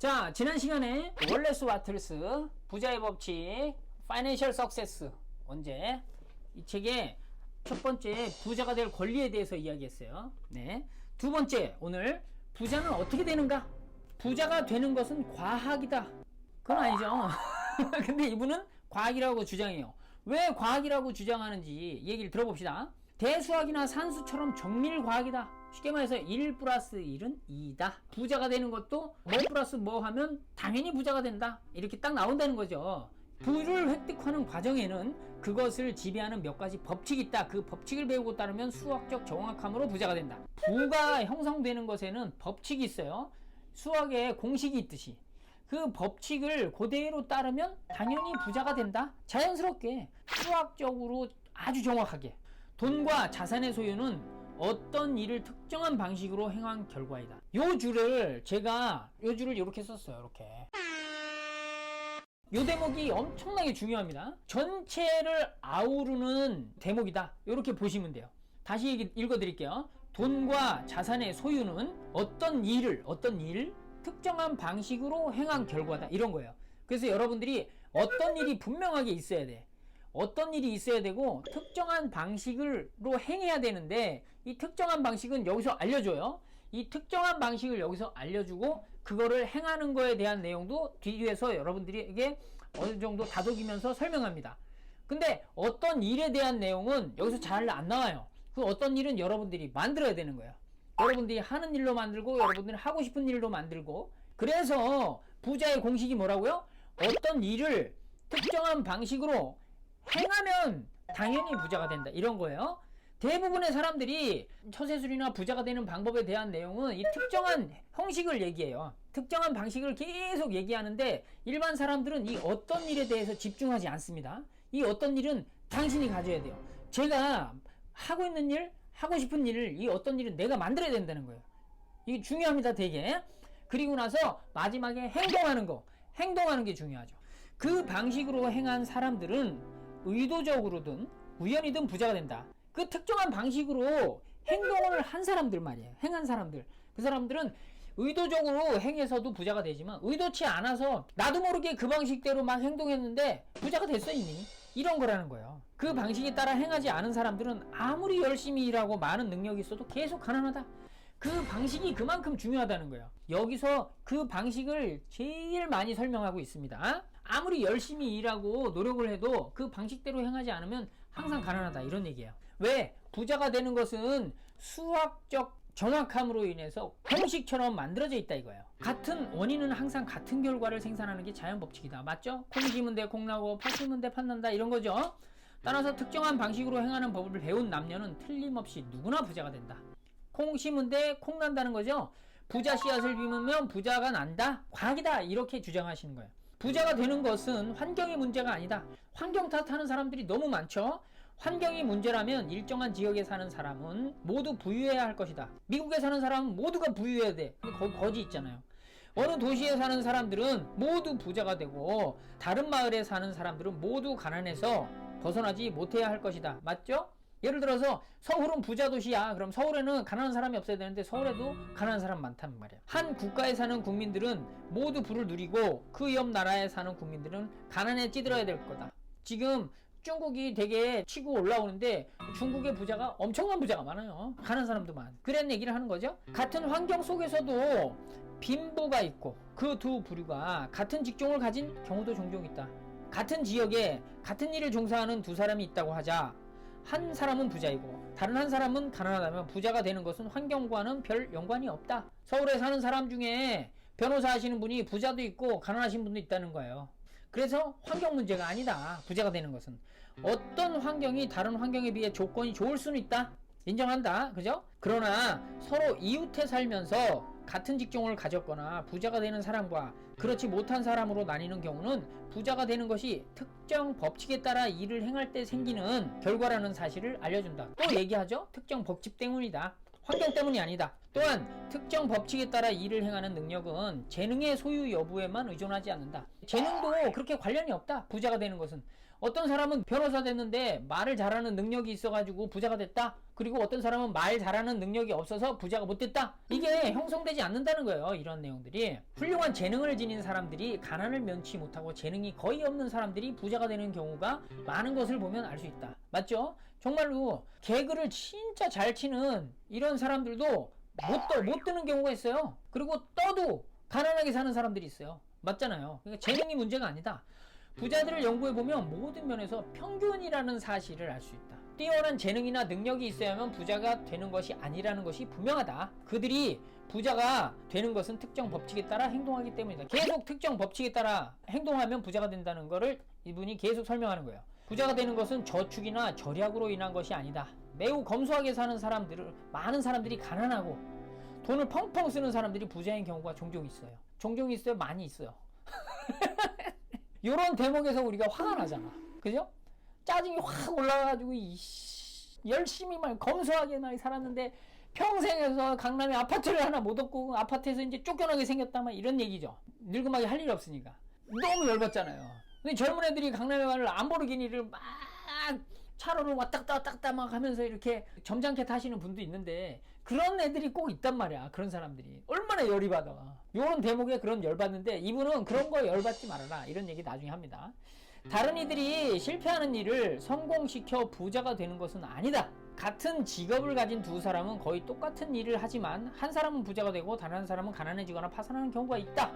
자, 지난 시간에 월레스 와틀스 부자의 법칙 파이낸셜 석세스 언제 이 책의 첫 번째 부자가 될 권리에 대해서 이야기했어요. 네. 두 번째, 오늘 부자는 어떻게 되는가? 부자가 되는 것은 과학이다. 그건 아니죠. 근데 이분은 과학이라고 주장해요. 왜 과학이라고 주장하는지 얘기를 들어봅시다. 대수학이나 산수처럼 정밀 과학이다. 쉽게 말해서 1 플러스 1은 2다. 부자가 되는 것도 뭐 플러스 뭐 하면 당연히 부자가 된다. 이렇게 딱 나온다는 거죠. 부를 획득하는 과정에는 그것을 지배하는 몇 가지 법칙이 있다. 그 법칙을 배우고 따르면 수학적 정확함으로 부자가 된다. 부가 형성되는 것에는 법칙이 있어요. 수학에 공식이 있듯이. 그 법칙을 그대로 따르면 당연히 부자가 된다. 자연스럽게 수학적으로 아주 정확하게. 돈과 자산의 소유는 어떤 일을 특정한 방식으로 행한 결과이다. 요 줄을 이렇게 썼어요. 이렇게. 요 대목이 엄청나게 중요합니다. 전체를 아우르는 대목이다. 이렇게 보시면 돼요. 다시 읽어드릴게요. 돈과 자산의 소유는 어떤 일, 특정한 방식으로 행한 결과다. 이런 거예요. 그래서 여러분들이 어떤 일이 분명하게 있어야 돼. 어떤 일이 있어야 되고 특정한 방식으로 행해야 되는데 이 특정한 방식은 여기서 알려줘요. 이 특정한 방식을 여기서 알려주고 그거를 행하는 거에 대한 내용도 뒤에서 여러분들에게 어느 정도 다독이면서 설명합니다. 근데 어떤 일에 대한 내용은 여기서 잘 안 나와요. 그 어떤 일은 여러분들이 만들어야 되는 거예요. 여러분들이 하는 일로 만들고 여러분들이 하고 싶은 일로 만들고. 그래서 부자의 공식이 뭐라고요? 어떤 일을 특정한 방식으로 행하면 당연히 부자가 된다. 이런 거예요. 대부분의 사람들이 처세술이나 부자가 되는 방법에 대한 내용은 이 특정한 형식을 얘기해요. 특정한 방식을 계속 얘기하는데 일반 사람들은 이 어떤 일에 대해서 집중하지 않습니다. 이 어떤 일은 당신이 가져야 돼요. 제가 하고 있는 일, 하고 싶은 일을 이 어떤 일은 내가 만들어야 된다는 거예요. 이게 중요합니다. 되게. 그리고 나서 마지막에 행동하는 게 중요하죠. 그 방식으로 행한 사람들은 의도적으로든 우연히든 부자가 된다. 그 특정한 방식으로 행동을 한 사람들 말이에요. 행한 사람들. 그 사람들은 의도적으로 행해서도 부자가 되지만 의도치 않아서 나도 모르게 그 방식대로 막 행동했는데 부자가 됐어 이미. 이런 거라는 거예요. 그 방식에 따라 행하지 않은 사람들은 아무리 열심히 일하고 많은 능력이 있어도 계속 가난하다. 그 방식이 그만큼 중요하다는 거예요. 여기서 그 방식을 제일 많이 설명하고 있습니다. 아무리 열심히 일하고 노력을 해도 그 방식대로 행하지 않으면 항상 가난하다. 이런 얘기예요. 왜? 부자가 되는 것은 수학적 정확함으로 인해서 공식처럼 만들어져 있다 이거예요. 같은 원인은 항상 같은 결과를 생산하는 게 자연 법칙이다. 맞죠? 콩 심은 데 콩 나고 팥 심은 데 팥 난다. 이런 거죠. 따라서 특정한 방식으로 행하는 법을 배운 남녀는 틀림없이 누구나 부자가 된다. 콩 심은데 콩 난다는 거죠. 부자 씨앗을 심으면 부자가 난다. 과학이다. 이렇게 주장하시는 거예요. 부자가 되는 것은 환경의 문제가 아니다. 환경 탓하는 사람들이 너무 많죠. 환경이 문제라면 일정한 지역에 사는 사람은 모두 부유해야 할 것이다. 미국에 사는 사람은 모두가 부유해야 돼. 근데 거기 거지 있잖아요. 어느 도시에 사는 사람들은 모두 부자가 되고 다른 마을에 사는 사람들은 모두 가난해서 벗어나지 못해야 할 것이다. 맞죠? 예를 들어서 서울은 부자 도시야. 그럼 서울에는 가난한 사람이 없어야 되는데 서울에도 가난한 사람 많단 말이야. 한 국가에 사는 국민들은 모두 부를 누리고 그 옆 나라에 사는 국민들은 가난에 찌들어야 될 거다. 지금 중국이 되게 치고 올라오는데 중국의 부자가 엄청난 부자가 많아요. 가난한 사람도 많아. 그런 얘기를 하는 거죠. 같은 환경 속에서도 빈부가 있고 그 두 부류가 같은 직종을 가진 경우도 종종 있다. 같은 지역에 같은 일을 종사하는 두 사람이 있다고 하자. 한 사람은 부자이고 다른 한 사람은 가난하다면 부자가 되는 것은 환경과는 별 연관이 없다. 서울에 사는 사람 중에 변호사 하시는 분이 부자도 있고 가난하신 분도 있다는 거예요. 그래서 환경 문제가 아니다. 부자가 되는 것은 어떤 환경이 다른 환경에 비해 조건이 좋을 수는 있다. 인정한다. 그죠? 그러나 서로 이웃해 살면서 같은 직종을 가졌거나 부자가 되는 사람과 그렇지 못한 사람으로 나뉘는 경우는 부자가 되는 것이 특정 법칙에 따라 일을 행할 때 생기는 결과라는 사실을 알려준다. 또 얘기하죠? 특정 법칙 때문이다. 환경 때문이 아니다. 또한 특정 법칙에 따라 일을 행하는 능력은 재능의 소유 여부에만 의존하지 않는다. 재능도 그렇게 관련이 없다. 부자가 되는 것은 어떤 사람은 변호사 됐는데 말을 잘하는 능력이 있어가지고 부자가 됐다. 그리고 어떤 사람은 말 잘하는 능력이 없어서 부자가 못 됐다. 이게 형성되지 않는다는 거예요. 이런 내용들이. 훌륭한 재능을 지닌 사람들이 가난을 면치 못하고 재능이 거의 없는 사람들이 부자가 되는 경우가 많은 것을 보면 알 수 있다. 맞죠? 정말로 개그를 진짜 잘 치는 이런 사람들도 못 뜨는 경우가 있어요. 그리고 떠도 가난하게 사는 사람들이 있어요. 맞잖아요. 그러니까 재능이 문제가 아니다. 부자들을 연구해보면 모든 면에서 평균이라는 사실을 알 수 있다. 뛰어난 재능이나 능력이 있어야만 부자가 되는 것이 아니라는 것이 분명하다. 그들이 부자가 되는 것은 특정 법칙에 따라 행동하기 때문이다. 계속 특정 법칙에 따라 행동하면 부자가 된다는 것을 이분이 계속 설명하는 거예요. 부자가 되는 것은 저축이나 절약으로 인한 것이 아니다. 매우 검소하게 사는 사람들을, 많은 사람들이 가난하고 돈을 펑펑 쓰는 사람들이 부자인 경우가 종종 있어요. 종종 있어요? 많이 있어요. 요런 대목에서 우리가 화가 나잖아. 그죠? 짜증이 확 올라가가지고 열심히 막 검소하게 막 살았는데 평생에서 강남에 아파트를 하나 못 얻고 아파트에서 이제 쫓겨나게 생겼다 막 이런 얘기죠. 늙음하게 할 일이 없으니까. 너무 열받잖아요. 근데 젊은 애들이 강남에 가는 람보르기니를 막 차로를 왔다 갔다 막 하면서 이렇게 점잖게 타시는 분도 있는데 그런 애들이 꼭 있단 말이야. 그런 사람들이 얼마나 열이 받아. 요런 대목에 그런 열받는데 이분은 그런 거 열받지 말아라 이런 얘기 나중에 합니다. 다른 이들이 실패하는 일을 성공시켜 부자가 되는 것은 아니다. 같은 직업을 가진 두 사람은 거의 똑같은 일을 하지만 한 사람은 부자가 되고 다른 한 사람은 가난해지거나 파산하는 경우가 있다.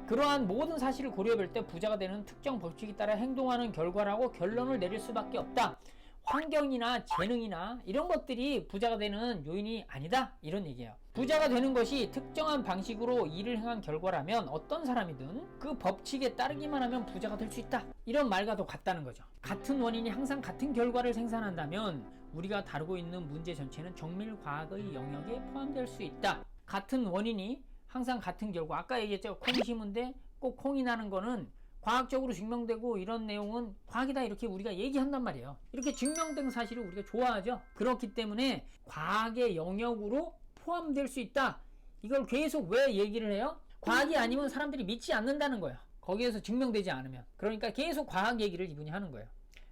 그러한 모든 사실을 고려해볼 때 부자가 되는 특정 법칙에 따라 행동하는 결과라고 결론을 내릴 수밖에 없다. 환경이나 재능이나 이런 것들이 부자가 되는 요인이 아니다. 이런 얘기예요. 부자가 되는 것이 특정한 방식으로 일을 행한 결과라면 어떤 사람이든 그 법칙에 따르기만 하면 부자가 될 수 있다. 이런 말과도 같다는 거죠. 같은 원인이 항상 같은 결과를 생산한다면 우리가 다루고 있는 문제 전체는 정밀과학의 영역에 포함될 수 있다. 같은 원인이 항상 같은 결과. 아까 얘기했죠. 콩 심은데 꼭 콩이 나는 거는 과학적으로 증명되고 이런 내용은 과학이다 이렇게 우리가 얘기한단 말이에요. 이렇게 증명된 사실을 우리가 좋아하죠. 그렇기 때문에 과학의 영역으로 포함될 수 있다. 이걸 계속 왜 얘기를 해요? 과학이 아니면 사람들이 믿지 않는다는 거예요. 거기에서 증명되지 않으면. 그러니까 계속 과학 얘기를 이분이 하는 거예요.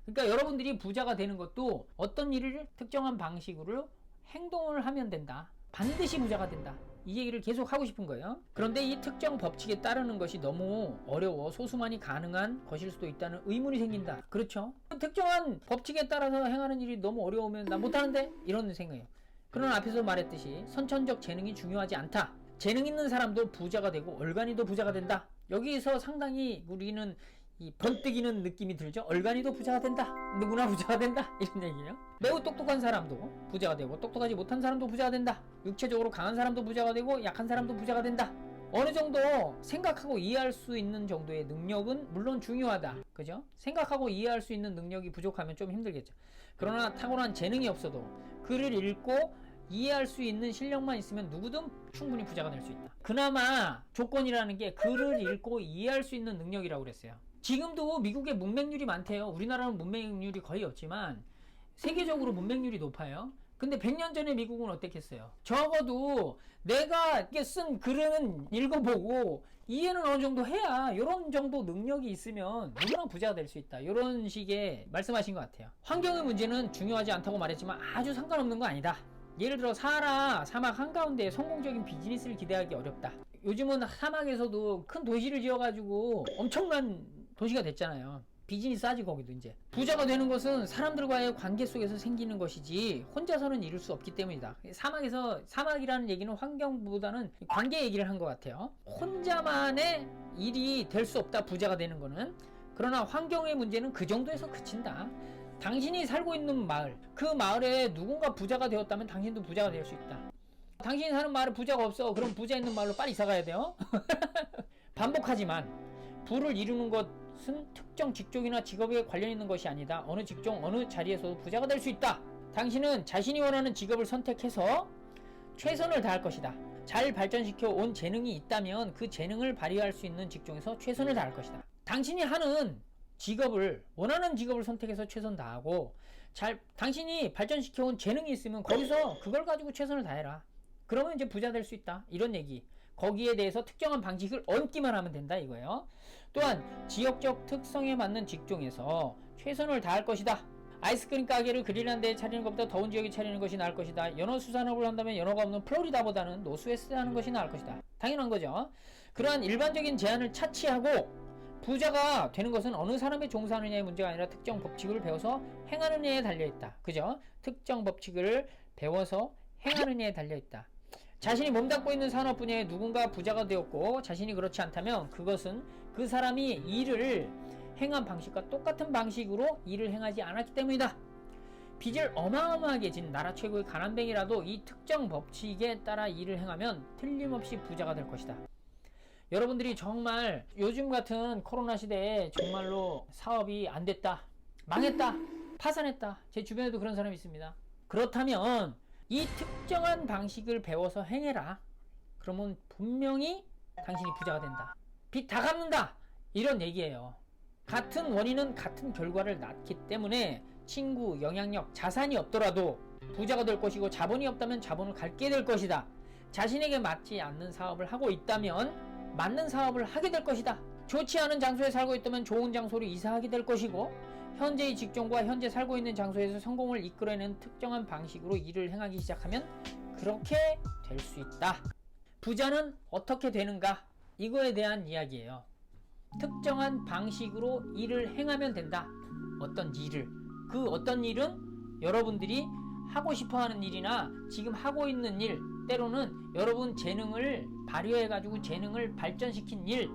그러니까 여러분들이 부자가 되는 것도 어떤 일을 특정한 방식으로 행동을 하면 된다. 반드시 부자가 된다. 이 얘기를 계속 하고 싶은 거예요. 그런데 이 특정 법칙에 따르는 것이 너무 어려워 소수만이 가능한 것일 수도 있다는 의문이 생긴다. 그렇죠? 특정한 법칙에 따라서 행하는 일이 너무 어려우면 나 못하는데? 이런 생각이에요. 그러나 앞에서 말했듯이 선천적 재능이 중요하지 않다. 재능 있는 사람도 부자가 되고 얼간이도 부자가 된다. 여기서 상당히 우리는 이 번뜩이는 느낌이 들죠. 얼간이도 부자가 된다. 누구나 부자가 된다. 이런 얘기예요. 매우 똑똑한 사람도 부자가 되고 똑똑하지 못한 사람도 부자가 된다. 육체적으로 강한 사람도 부자가 되고 약한 사람도 부자가 된다. 어느 정도 생각하고 이해할 수 있는 정도의 능력은 물론 중요하다. 그죠? 생각하고 이해할 수 있는 능력이 부족하면 좀 힘들겠죠. 그러나 탁월한 재능이 없어도 글을 읽고 이해할 수 있는 실력만 있으면 누구든 충분히 부자가 될 수 있다. 그나마 조건이라는 게 글을 읽고 이해할 수 있는 능력이라고 그랬어요. 지금도 미국에 문맹률이 많대요. 우리나라는 문맹률이 거의 없지만 세계적으로 문맹률이 높아요. 근데 100년 전에 미국은 어땠겠어요? 적어도 내가 쓴 글은 읽어보고 이해는 어느 정도 해야 이런 정도 능력이 있으면 누구나 부자가 될 수 있다. 이런 식의 말씀하신 것 같아요. 환경의 문제는 중요하지 않다고 말했지만 아주 상관없는 거 아니다. 예를 들어 사하라 사막 한가운데 성공적인 비즈니스를 기대하기 어렵다. 요즘은 사막에서도 큰 도시를 지어가지고 엄청난 도시가 됐잖아요. 비즈니스 하지 거기도 이제. 부자가 되는 것은 사람들과의 관계 속에서 생기는 것이지 혼자서는 이룰 수 없기 때문이다. 사막이라는 얘기는 환경보다는 관계 얘기를 한 것 같아요. 혼자만의 일이 될 수 없다. 부자가 되는 거는. 그러나 환경의 문제는 그 정도에서 그친다. 당신이 살고 있는 마을, 그 마을에 누군가 부자가 되었다면 당신도 부자가 될 수 있다. 당신이 사는 마을에 부자가 없어. 그럼 부자 있는 마을로 빨리 이사 가야 돼요. 반복하지만 부를 이루는 것은 특정 직종이나 직업에 관련 있는 것이 아니다. 어느 직종, 어느 자리에서도 부자가 될 수 있다. 당신은 자신이 원하는 직업을 선택해서 최선을 다할 것이다. 잘 발전시켜 온 재능이 있다면 그 재능을 발휘할 수 있는 직종에서 최선을 다할 것이다. 당신이 하는 직업을, 원하는 직업을 선택해서 최선 다하고 당신이 발전시켜 온 재능이 있으면 거기서 그걸 가지고 최선을 다해라. 그러면 이제 부자 될 수 있다. 이런 얘기. 거기에 대해서 특정한 방식을 얹기만 하면 된다 이거예요. 또한 지역적 특성에 맞는 직종에서 최선을 다할 것이다. 아이스크림 가게를 그릴한 데에 차리는 것보다 더운 지역에 차리는 것이 나을 것이다. 연어 수산업을 한다면 연어가 없는 플로리다보다는 노스웨스트에 하는 것이 나을 것이다. 당연한 거죠. 그러한 일반적인 제한을 차치하고 부자가 되는 것은 어느 사람에 종사하느냐의 문제가 아니라 특정 법칙을 배워서 행하느냐에 달려있다. 그죠? 특정 법칙을 배워서 행하느냐에 달려있다. 자신이 몸담고 있는 산업 분야에 누군가 부자가 되었고 자신이 그렇지 않다면 그것은 그 사람이 일을 행한 방식과 똑같은 방식으로 일을 행하지 않았기 때문이다. 빚을 어마어마하게 진 나라 최고의 가난뱅이라도 이 특정 법칙에 따라 일을 행하면 틀림없이 부자가 될 것이다. 여러분들이 정말 요즘 같은 코로나 시대에 정말로 사업이 안 됐다, 망했다, 파산했다. 제 주변에도 그런 사람이 있습니다. 그렇다면 이 특정한 방식을 배워서 행해라. 그러면 분명히 당신이 부자가 된다. 빚 다 갚는다. 이런 얘기예요. 같은 원인은 같은 결과를 낳기 때문에 친구, 영향력, 자산이 없더라도 부자가 될 것이고 자본이 없다면 자본을 갖게 될 것이다. 자신에게 맞지 않는 사업을 하고 있다면 맞는 사업을 하게 될 것이다. 좋지 않은 장소에 살고 있다면 좋은 장소로 이사하게 될 것이고 현재의 직종과 현재 살고 있는 장소에서 성공을 이끌어내는 특정한 방식으로 일을 행하기 시작하면 그렇게 될 수 있다. 부자는 어떻게 되는가? 이거에 대한 이야기예요. 특정한 방식으로 일을 행하면 된다. 어떤 일을. 그 어떤 일은 여러분들이 하고 싶어하는 일이나 지금 하고 있는 일, 때로는 여러분 재능을 발휘해가지고 재능을 발전시킨 일,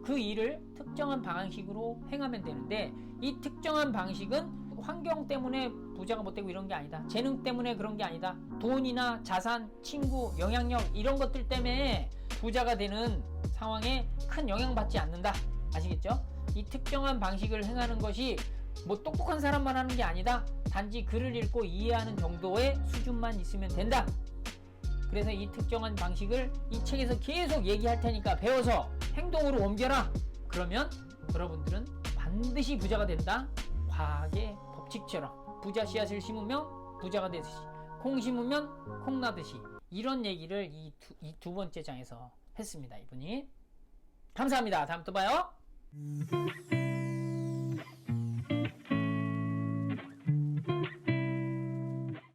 그 일을 특정한 방식으로 행하면 되는데 이 특정한 방식은 환경 때문에 부자가 못되고 이런 게 아니다. 재능 때문에 그런 게 아니다. 돈이나 자산, 친구, 영향력 이런 것들 때문에 부자가 되는 상황에 큰 영향받지 않는다. 아시겠죠? 이 특정한 방식을 행하는 것이 뭐 똑똑한 사람만 하는 게 아니다. 단지 글을 읽고 이해하는 정도의 수준만 있으면 된다. 그래서 이 특정한 방식을 이 책에서 계속 얘기할 테니까 배워서 행동으로 옮겨라. 그러면 여러분들은 반드시 부자가 된다. 과학의 법칙처럼 부자 씨앗을 심으면 부자가 되듯이 콩 심으면 콩 나듯이 이런 얘기를 이 두 번째 장에서 했습니다. 이분이. 감사합니다. 다음 또 봐요.